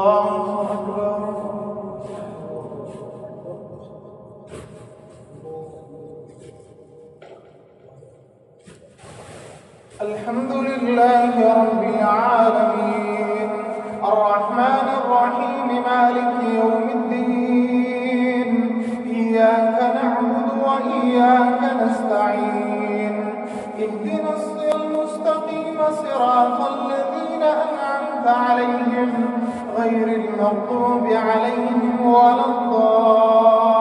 الحمد لله رب العالمين الرحمن الرحيم مالك يوم الدين إياك نعبد وإياك نستعين اهدنا الصراط المستقيم صراط الذين أنعمت عليهم غير المغضوب عليهم ولا الضالين.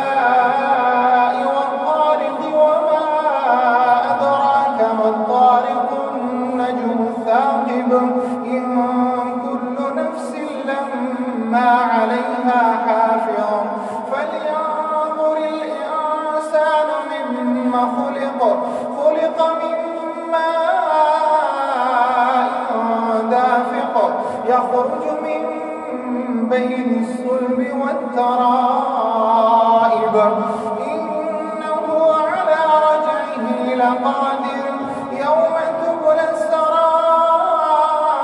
والسماء والطارق وما أدراك ما الطارق النجم الثاقب إن كل نفس لما عليها حافظ فلينظر الإنسان مما خلق من ماء دافق يخرج من بين الصلب والترائب إنه على رجعه لقادر يوم تبلى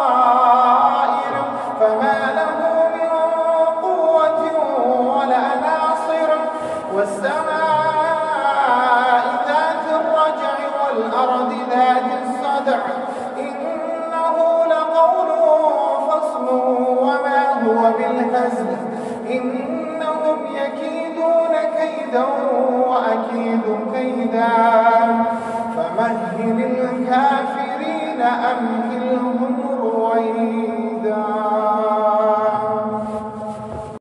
السرائر فما له من قوة ولا ناصر والسماء ذات الرجع والأرض ذات الصدع إنه لقول فصل وما هو بالهزل إنهم يكيدون كيدا وأكيد كيدا فمهل الكافرين أمهلهم رويدا.